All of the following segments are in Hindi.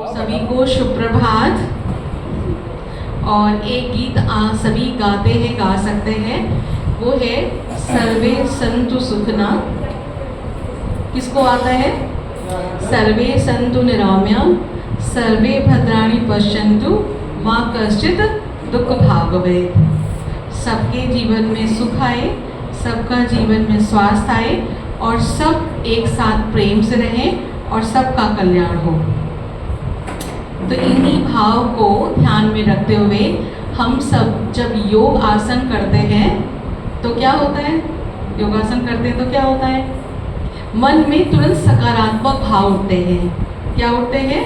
सभी को सुप्रभात। और एक गीत सभी गाते हैं, गा सकते हैं, वो है सर्वे संतु सुखना। किसको आता है? सर्वे संतु निराम्यम सर्वे भद्राणि पश्यन्तु माँ कश्चित दुख भाग भवेत्। सबके जीवन में सुख आए, सबका जीवन में स्वास्थ्य आए और सब एक साथ प्रेम से रहें और सबका कल्याण हो। तो इन्हीं भाव को ध्यान में रखते हुए हम सब जब योग आसन करते हैं तो क्या होता है? योगासन करते हैं तो क्या होता है? मन में तुरंत सकारात्मक भाव उठते हैं। क्या उठते हैं?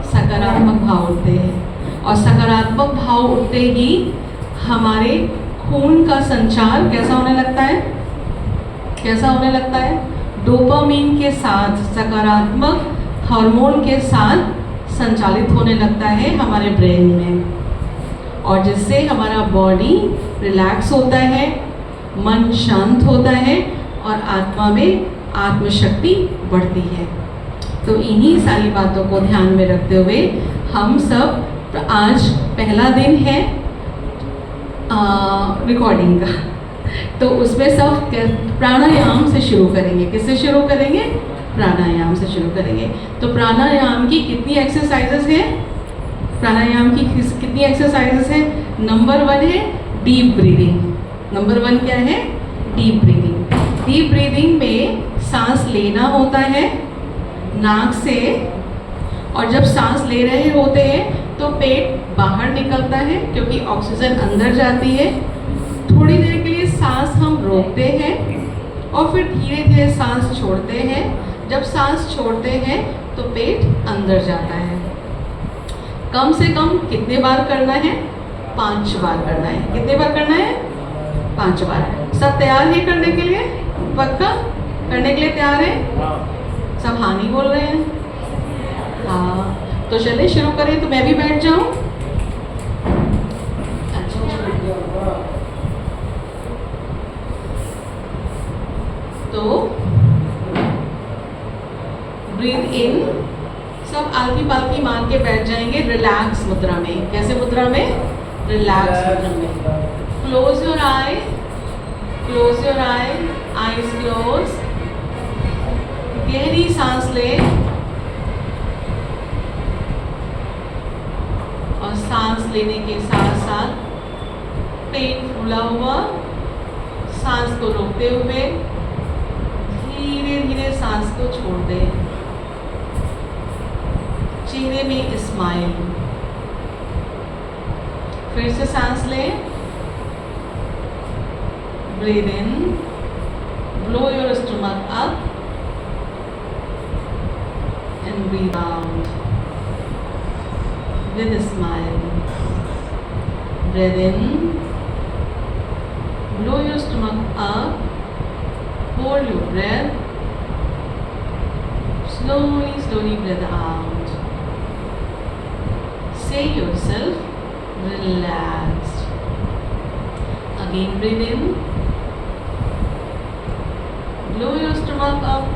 सकारात्मक भाव उठते हैं। और सकारात्मक भाव उठते ही हमारे खून का संचार कैसा होने लगता है? कैसा होने लगता है? डोपामीन के साथ, सकारात्मक हार्मोन के साथ संचालित होने लगता है हमारे ब्रेन में, और जिससे हमारा बॉडी रिलैक्स होता है, मन शांत होता है और आत्मा में आत्मशक्ति बढ़ती है। तो इन्हीं सारी बातों को ध्यान में रखते हुए हम सब, आज पहला दिन है रिकॉर्डिंग का, तो उसमें सब प्राणायाम से शुरू करेंगे। किससे शुरू करेंगे? प्राणायाम से शुरू करेंगे। तो प्राणायाम की कितनी एक्सरसाइजेस हैं? प्राणायाम की कितनी एक्सरसाइजेस हैं? नंबर 1 है डीप ब्रीदिंग। नंबर 1 क्या है? Deep breathing. डीप ब्रीदिंग में सांस लेना होता है नाक से, और जब सांस ले रहे होते हैं तो पेट बाहर निकलता है क्योंकि ऑक्सीजन अंदर जाती है। थोड़ी देर के लिए सांस हम रोकते हैं और फिर धीरे धीरे सांस छोड़ते हैं। जब सांस छोड़ते हैं तो पेट अंदर जाता है। कम से कम कितने बार करना है? 5 बार करना है। कितने बार करना है? 5 बार। सब तैयार है करने के लिए? पक्का करने के लिए तैयार है? सब हाँ नहीं बोल रहे हैं? हाँ, तो चलिए शुरू करें। तो मैं भी बैठ जाऊं? तो ब्रीथ इन, सब आलकी पालकी मार के बैठ जाएंगे रिलैक्स मुद्रा में। कैसे मुद्रा में? रिलैक्स मुद्रा में। Close your I, close your I, eyes close. गहरी सांस ले और सांस लेने के साथ साथ पेट फूला हुआ, सांस को रोकते हुए धीरे धीरे सांस को छोड़ दें। चेहरे में स्माइल। फिर से सांस लें। Breathe in, blow your stomach up and breathe out with smile. Breathe in, blow your stomach up, hold your breath, slowly breathe out. Say yourself relaxed. Again breathe in, blow your stomach up,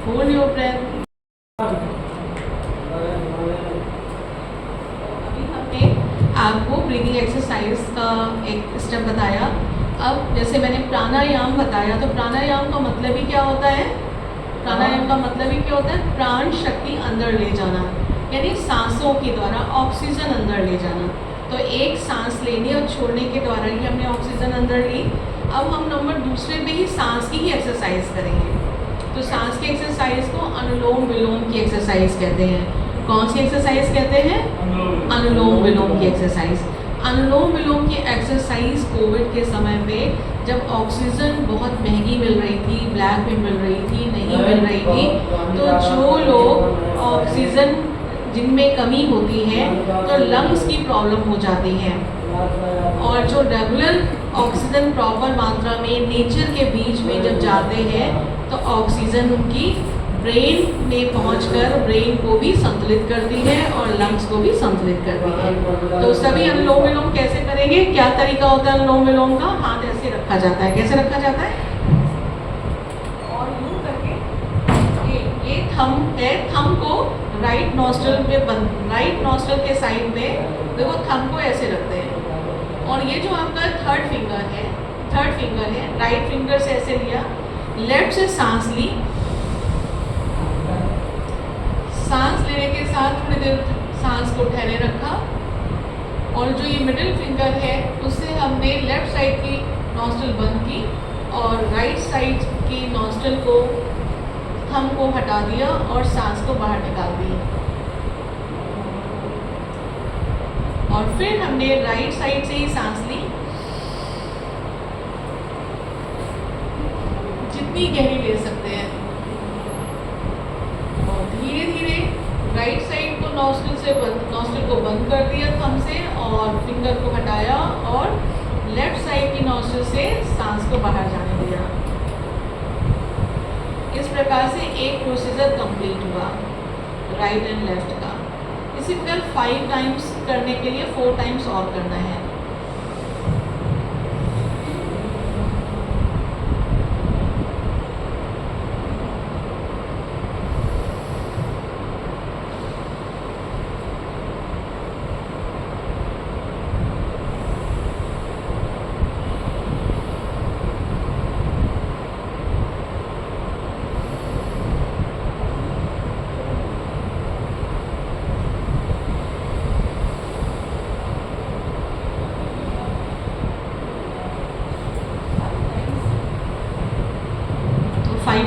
hold your breath. अभी हमने आपको ब्रीदिंग एक्सरसाइज का एक स्टेप बताया। अब जैसे मैंने प्राणायाम बताया, तो प्राणायाम का मतलब ही क्या होता है? प्राणायाम का मतलब ही क्या होता है? प्राण शक्ति अंदर ले जाना, यानी सांसों के द्वारा ऑक्सीजन अंदर ले जाना। तो एक सांस लेने और छोड़ने के द्वारा ही हमने ऑक्सीजन अंदर ली। अब हम नंबर दूसरे पे ही सांस की ही एक्सरसाइज करेंगे। तो सांस की एक्सरसाइज को अनुलोम विलोम की एक्सरसाइज कहते हैं। कौन सी एक्सरसाइज कहते हैं? अनुलोम विलोम की एक्सरसाइज। अनुलोम विलोम की एक्सरसाइज कोविड के समय पे जब ऑक्सीजन बहुत महंगी मिल रही थी, ब्लैक में मिल रही थी, नहीं मिल रही थी, तो जो लोग ऑक्सीजन जिनमें कमी होती है तो लंग्स की प्रॉब्लम हो जाती है, और जो रेगुलर ऑक्सीजन प्रॉपर मात्रा में नेचर के बीच में जब जाते हैं तो ऑक्सीजन उनकी ब्रेन में पहुंचकर ब्रेन को भी संतुलित करती है और लंग्स को भी संतुलित करती है। तो सभी अनुलोम विलोम कैसे करेंगे? क्या तरीका होता है अनुलोम विलोम का? हाथ ऐसे रखा जाता है। कैसे रखा जाता है? और यूं करके ये थंब है, थंब को राइट नॉस्ट्रल में राइट नॉस्ट्रल के साइड में देखो थंब को ऐसे रखते हैं। और ये जो आपका थर्ड फिंगर है, राइट फिंगर से ऐसे लिया, लेफ्ट से सांस ली, सांस लेने के साथ थोड़ी देर सांस को ठहरे रखा, और जो ये मिडिल फिंगर है उससे हमने लेफ्ट साइड की नॉस्ट्रल बंद की और राइट साइड की नॉस्ट्रल को, थंब को हटा दिया और सांस को बाहर निकाल दी। और फिर हमने राइट साइड से ही सांस ली, जितनी गहरी ले सकते हैं, और धीरे धीरे राइट साइड को नॉस्ट्रल को बंद कर दिया थंब से और फिंगर को हटाया और लेफ्ट साइड की नॉस्ट्रल से सांस को बाहर जाने दिया। इस प्रकार से एक प्रोसीजर कंप्लीट हुआ राइट एंड लेफ्ट का। इसी प्रकार 5 टाइम्स करने के लिए 4 टाइम्स और करना है।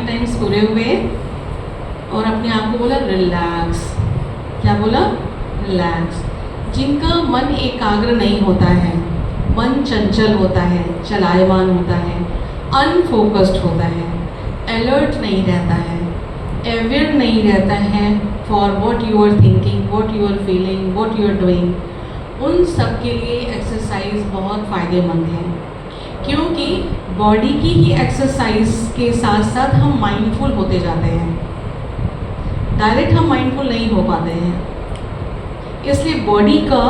टाइम्स पूरे हुए और अपने आप को बोला रिलैक्स। क्या बोला? रिलैक्स। जिनका मन एकाग्र नहीं होता है, मन चंचल होता है, चलायमान होता है, अनफोकस्ड होता है, अलर्ट नहीं रहता है, अवेयर नहीं रहता है for what you are thinking, what you are feeling, what you are doing, उन सब के लिए एक्सरसाइज बहुत फ़ायदेमंद है। क्योंकि बॉडी की ही एक्सरसाइज के साथ साथ हम माइंडफुल होते जाते हैं। डायरेक्ट हम माइंडफुल नहीं हो पाते हैं, इसलिए बॉडी का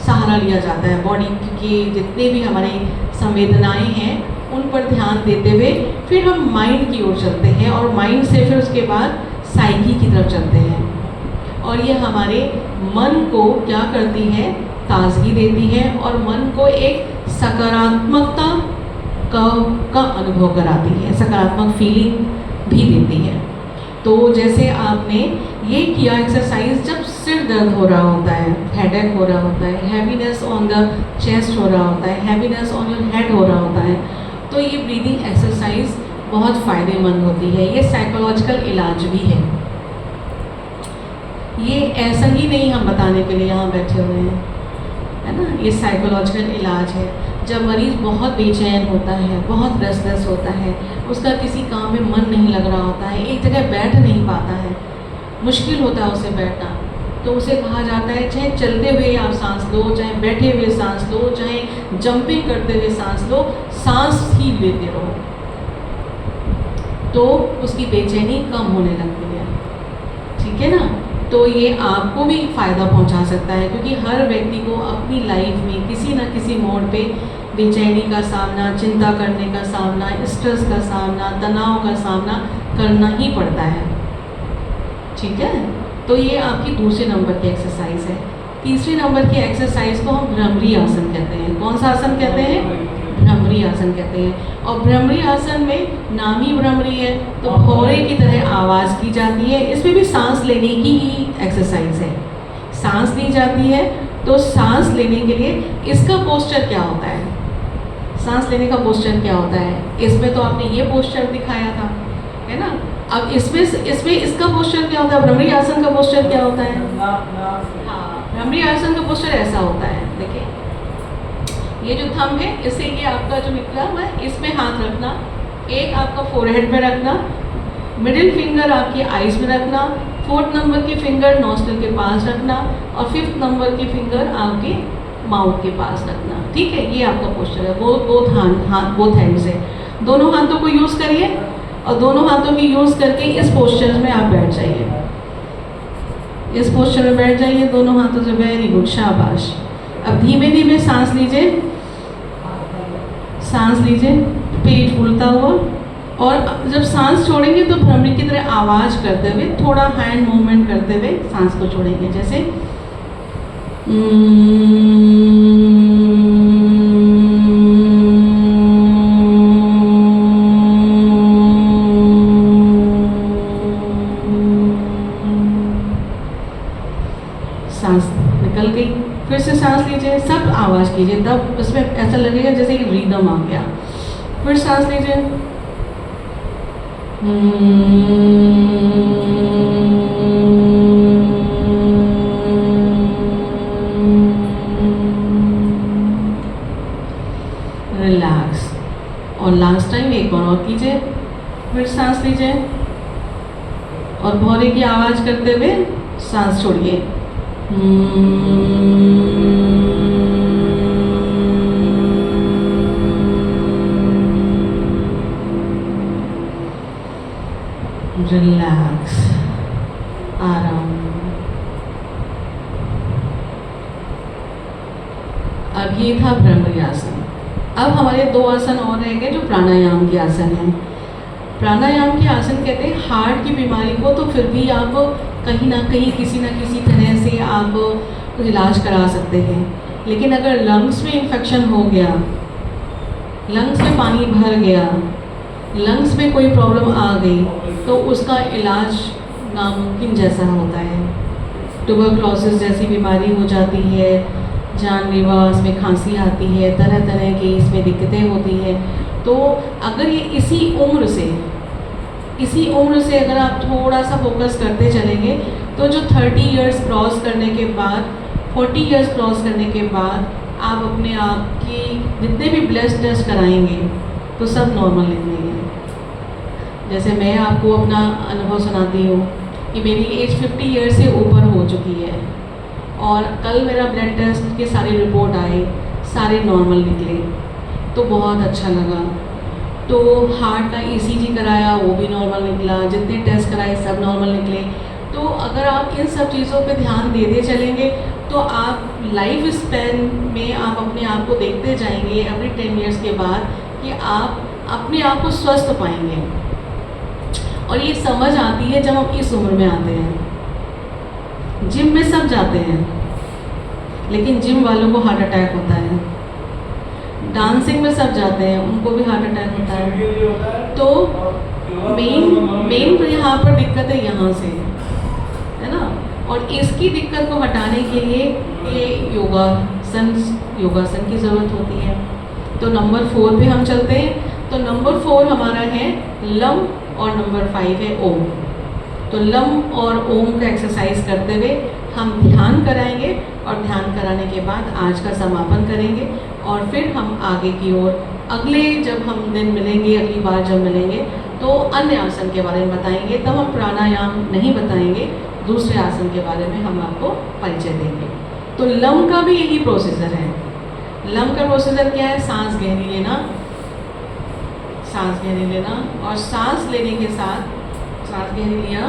सहारा लिया जाता है। बॉडी के जितने भी हमारे संवेदनाएं हैं उन पर ध्यान देते हुए फिर हम माइंड की ओर चलते हैं और माइंड से फिर उसके बाद साइकी की तरफ चलते हैं। और ये हमारे मन को क्या करती है? ताजगी देती है और मन को एक सकारात्मकता का अनुभव कराती है, सकारात्मक फीलिंग भी देती है। तो जैसे आपने ये किया एक्सरसाइज जब सिर दर्द हो रहा होता है, हेडेक हो रहा होता है, हैवीनेस ऑन द चेस्ट हो रहा होता है, हैवीनेस ऑन योर हेड हो रहा होता है, तो ये ब्रीदिंग एक्सरसाइज बहुत फ़ायदेमंद होती है। ये साइकोलॉजिकल इलाज भी है। ये ऐसा ही नहीं हम बताने के लिए यहाँ बैठे हुए हैं, है ना। ये साइकोलॉजिकल इलाज है। जब मरीज़ बहुत बेचैन होता है, बहुत रेस्टलेस होता है, उसका किसी काम में मन नहीं लग रहा होता है, एक जगह बैठ नहीं पाता है, मुश्किल होता है उसे बैठना, तो उसे कहा जाता है चाहे चलते हुए आप सांस लो, चाहे बैठे हुए सांस लो, चाहे जंपिंग करते हुए सांस लो, सांस ही लेते रहो, तो उसकी बेचैनी कम होने लगती है। ठीक है ना। तो ये आपको भी फ़ायदा पहुंचा सकता है, क्योंकि हर व्यक्ति को अपनी लाइफ में किसी न किसी मोड़ पे बेचैनी का सामना, चिंता करने का सामना, स्ट्रेस का सामना, तनाव का सामना करना ही पड़ता है। ठीक है। तो ये आपकी दूसरे नंबर की एक्सरसाइज है। तीसरे नंबर की एक्सरसाइज को हम भ्रमरी आसन कहते हैं। कौन सा आसन कहते हैं? भ्रमरी आसन कहते हैं। और भ्रमरी आसन में नाम ही भ्रमरी है, तो भौरे की तरह आवाज़ की जाती है। इसमें भी सांस लेने की ही एक्सरसाइज है। सांस ली जाती है, तो सांस लेने के लिए इसका पोस्चर क्या होता है? सांस लेने का पोस्चर क्या होता है? इसमें तो आपने ये पोस्चर दिखाया था, है ना। अब इसमें इसका पोस्चर क्या होता है? भ्रमरी आसन का पोस्चर क्या होता है? हाँ, भ्रमरी आसन का पोस्चर ऐसा होता है। देखिए, ये जो थंब है, इससे ये आपका जो निकला हुआ है, इसमें हाथ रखना, एक आपका फोरहेड में रखना, मिडिल फिंगर आपकी आईज में रखना, 4th नंबर की फिंगर नॉस्ट्रल के पास रखना और 5th नंबर की फिंगर आपके माउथ के पास रखना। ठीक है, ये आपका पोस्चर है। बोथ हैंड से दोनों हाथों को यूज़ करिए और दोनों हाथों की यूज़ करके इस पोस्चर में आप बैठ जाइए। इस पोस्चर में बैठ जाइए दोनों हाथों से। वेरी गुड, शाबाश। अब धीमे धीमे सांस लीजिए, सांस लीजिए, पेट फूलता हुआ और जब सांस छोड़ेंगे तो भ्रमरी की तरह आवाज़ करते हुए थोड़ा हैंड मूवमेंट करते हुए सांस को छोड़ेंगे, जैसे सांस निकल गई, फिर से सांस लीजिए, सब आवाज़ कीजिए, तब उसमें ऐसा लगेगा जैसे कि रिदम आ गया। फिर सांस लीजिए, रिलैक्स। और लास्ट टाइम एक बार और कीजिए, फिर सांस लीजिए और भौरे की आवाज़ करते हुए सांस छोड़िए। रिलैक्स, आराम। अब ये था भ्रमरी आसन। अब हमारे 2 आसन और रह गए जो प्राणायाम के आसन हैं। प्राणायाम के आसन कहते हैं हार्ट की बीमारी को तो फिर भी आप कहीं ना कहीं किसी न किसी तरह से आप इलाज करा सकते हैं, लेकिन अगर लंग्स में इन्फेक्शन हो गया, लंग्स में पानी भर गया, लंग्स में कोई प्रॉब्लम आ गई तो उसका इलाज नामुमकिन जैसा होता है। ट्यूबरक्लोसिस जैसी बीमारी हो जाती है, जानलेवा, इसमें खांसी आती है, तरह तरह की इसमें दिक्कतें होती हैं। तो अगर ये इसी उम्र से अगर आप थोड़ा सा फोकस करते चलेंगे तो जो 30 इयर्स क्रॉस करने के बाद, 40 इयर्स क्रॉस करने के बाद आप अपने आप की जितने भी ब्लड टेस्ट कराएंगे तो सब नॉर्मल निकलेंगे। जैसे मैं आपको अपना अनुभव सुनाती हूँ कि मेरी एज 50 इयर्स से ऊपर हो चुकी है और कल मेरा ब्लड टेस्ट के सारे रिपोर्ट आए, सारे नॉर्मल निकले, तो बहुत अच्छा लगा। तो हार्ट का ECG कराया, वो भी नॉर्मल निकला, जितने टेस्ट कराए सब नॉर्मल निकले। तो अगर आप इन सब चीज़ों पे ध्यान देते चलेंगे तो आप लाइफ स्पैन में आप अपने आप को देखते जाएंगे एवरी 10 इयर्स के बाद कि आप अपने आप को स्वस्थ पाएंगे। और ये समझ आती है जब हम इस उम्र में आते हैं। जिम में सब जाते हैं, लेकिन जिम वालों को हार्ट अटैक होता है। डांसिंग में सब जाते हैं, उनको भी हार्ट अटैक होता है। तो मेन तो यहाँ पर दिक्कत है यहाँ से, है ना। और इसकी दिक्कत को हटाने के लिए ये योगासन की ज़रूरत होती है। तो नंबर 4 पे हम चलते हैं। तो नंबर 4 हमारा है लम और नंबर 5 है ओम। तो लम और ओम का एक्सरसाइज करते हुए हम ध्यान कराएंगे और ध्यान कराने के बाद आज का समापन करेंगे और फिर हम आगे की ओर अगले जब हम दिन मिलेंगे, अगली बार जब मिलेंगे तो अन्य आसन के बारे में बताएंगे। तब हम प्राणायाम नहीं बताएंगे, दूसरे आसन के बारे में हम आपको परिचय देंगे। तो लम का भी यही प्रोसीजर है। लम का प्रोसीजर क्या है? सांस गहरी लेना, सांस गहरी लेना और सांस लेने के साथ सांस गहरी लिया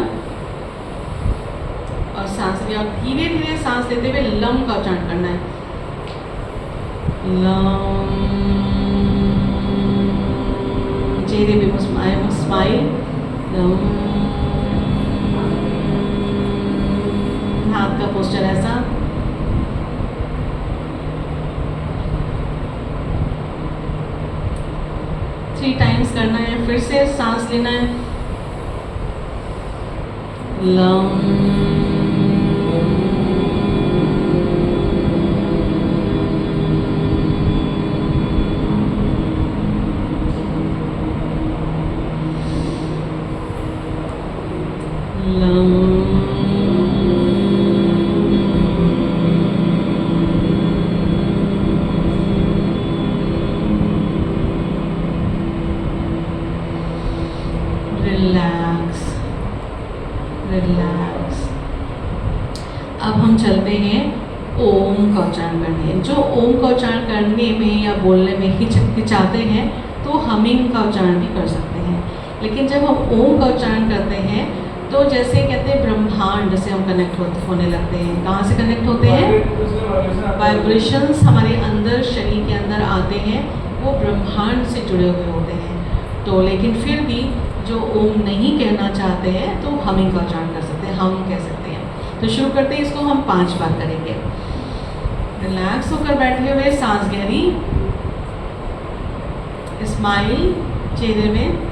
और सांस लिया और धीरे धीरे सांस लेते हुए लम का उच्चारण करना है। लम, चेहरे पे स्माइल, लम, हाथ का पोस्चर ऐसा। थ्री टाइम्स करना है। फिर से सांस लेना है, लम, रिलैक्स रिलैक्स। अब हम चलते हैं ओम का उच्चारण करने। जो ओम का उच्चारण करने में या बोलने में हिचकिचाते हैं तो हमिंग का उच्चारण भी कर सकते हैं। लेकिन जब हम ओम का उच्चारण करते हैं तो जैसे कहते हैं ब्रह्मांड से हम कनेक्ट होने लगते हैं। कहाँ से कनेक्ट होते हैं? वाइब्रेशंस हमारे अंदर, शरीर के अंदर आते हैं, वो ब्रह्मांड से जुड़े हुए होते हैं। तो लेकिन फिर भी जो ओम नहीं कहना चाहते हैं तो हमिंग का उच्चारण कर सकते हैं, हम कह सकते हैं। तो शुरू करते हैं, इसको हम 5 बार करेंगे। रिलैक्स होकर बैठे हुए, सांस गहरी, स्माइल चेहरे में।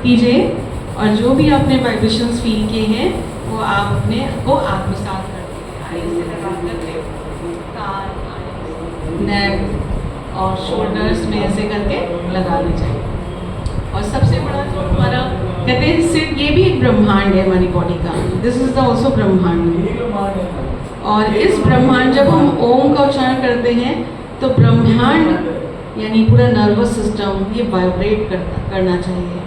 कीजिए और जो भी आपने वाइब्रेशंस फील किए हैं वो आप अपने को आत्मसात कर दीजिए। आइस से लगा करके कान, नेक और शोल्डर्स में ऐसे करके लगा लीजिए। और सबसे बड़ा जो हमारा कहते हैं सिर्फ ये भी एक ब्रह्मांड है हमारी बॉडी का, दिस इज द ऑल्सो ब्रह्मांड। और इस ब्रह्मांड जब हम ओम का उच्चारण करते हैं तो ब्रह्मांड यानी पूरा नर्वस सिस्टम ये वाइब्रेट करना चाहिए।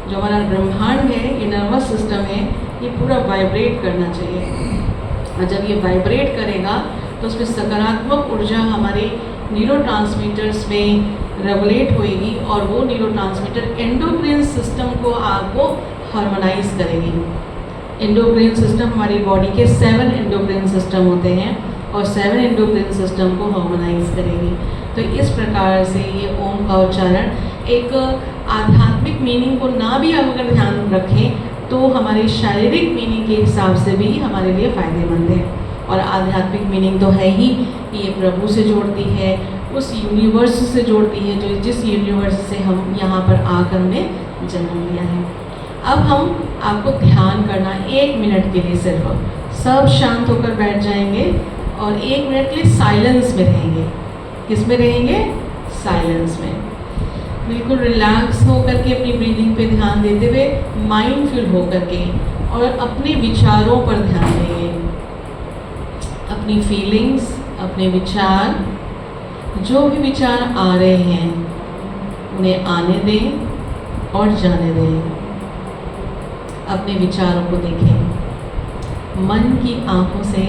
जो हमारा ब्रह्मांड है, ये नर्वस सिस्टम है, ये पूरा वाइब्रेट करना चाहिए। और जब ये वाइब्रेट करेगा तो उसमें सकारात्मक ऊर्जा हमारे न्यूरोट्रांसमीटर्स में रेगुलेट होएगी और वो न्यूरोट्रांसमीटर एंडोक्राइन सिस्टम को आपको हार्मोनाइज करेगी। एंडोक्राइन सिस्टम हमारी बॉडी के 7 एंडोक्राइन सिस्टम होते हैं और 7 एंडोक्राइन सिस्टम को हार्मोनाइज करेगी। तो इस प्रकार से ये ओम का उच्चारण एक आध्यात्मिक मीनिंग को ना भी अगर ध्यान रखें तो हमारी शारीरिक मीनिंग के हिसाब से भी हमारे लिए फ़ायदेमंद है। और आध्यात्मिक मीनिंग तो है ही, ये प्रभु से जोड़ती है, उस यूनिवर्स से जोड़ती है जो जिस यूनिवर्स से हम यहाँ पर आकर हमने जन्म लिया है। अब हम आपको ध्यान करना 1 मिनट के लिए, सिर्फ सब शांत होकर बैठ जाएंगे और 1 मिनट के लिए साइलेंस में रहेंगे। किस में रहेंगे? साइलेंस में। बिल्कुल रिलैक्स होकर के अपनी ब्रीदिंग पे ध्यान देते हुए, माइंडफुल होकर के और अपने विचारों पर ध्यान देंगे। अपनी फीलिंग्स, अपने विचार, जो भी विचार आ रहे हैं उन्हें आने दें और जाने दें। अपने विचारों को देखें, मन की आंखों से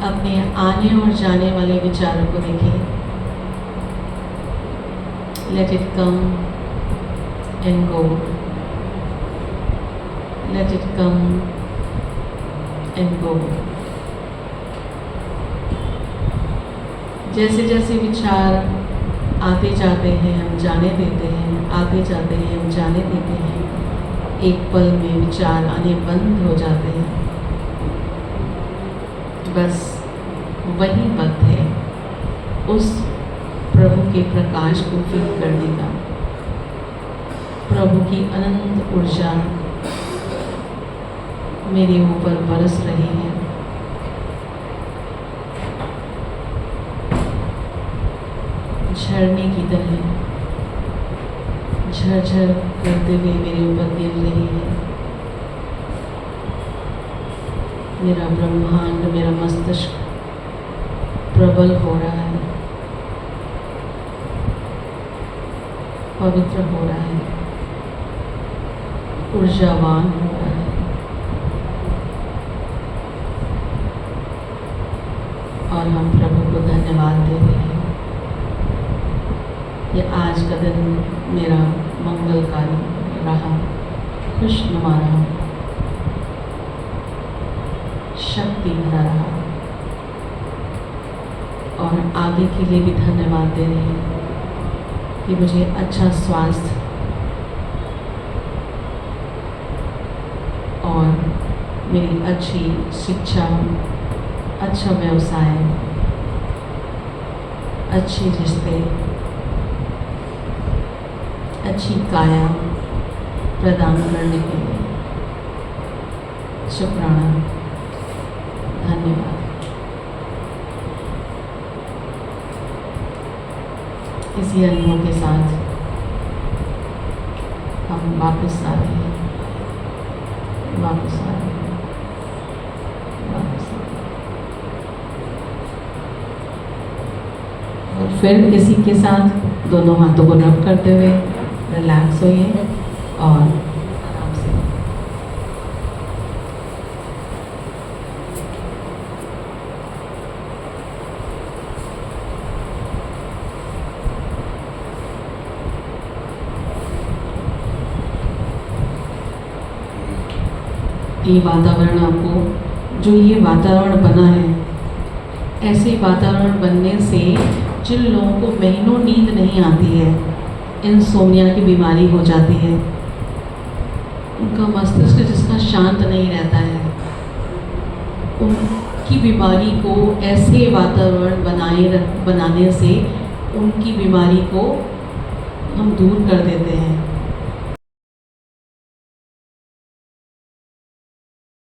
अपने आने और जाने वाले विचारों को देखें। Let it come and go. Let it come and go. जैसे जैसे विचार आते जाते हैं हम जाने देते हैं, आते जाते हैं हम जाने देते हैं। एक पल में विचार आने बंद हो जाते हैं। बस वही वक्त है उस प्रभु के प्रकाश को फील करने का। प्रभु की अनंत ऊर्जा मेरे ऊपर बरस रही है। झरने की तरह झरझर करते हुए मेरे ऊपर गिर रही है। मेरा ब्रह्मांड, मेरा मस्तिष्क प्रबल हो रहा है, पवित्र हो रहा है, ऊर्जावान हो रहा है। और हम प्रभु को धन्यवाद दे रहे हैं। ये आज का दिन मेरा मंगलकारी रहा, खुशनुमा रहा, शक्ति भरा रहा। और आगे के लिए भी धन्यवाद दे रहे हैं कि मुझे अच्छा स्वास्थ्य और मेरी अच्छी शिक्षा, अच्छा व्यवसाय, अच्छे रिश्ते, अच्छी काया प्रदान करने के लिए शुक्राना, धन्यवाद। इसी अनुभव के साथ हम वापस आ रहे हैं, वापस आ रहे हैं, वापस आ रहे हैं। और फिर इसी के साथ दोनों हाथों को रब करते हुए रिलैक्स होइए और आराम से ये वातावरण आपको, जो ये वातावरण बना है, ऐसे वातावरण बनने से जिन लोगों को महीनों नींद नहीं आती है, इंसोम्निया की बीमारी हो जाती है, उनका मस्तिष्क जिसका शांत नहीं रहता है, उनकी बीमारी को ऐसे वातावरण बनाने से उनकी बीमारी को हम दूर कर देते हैं।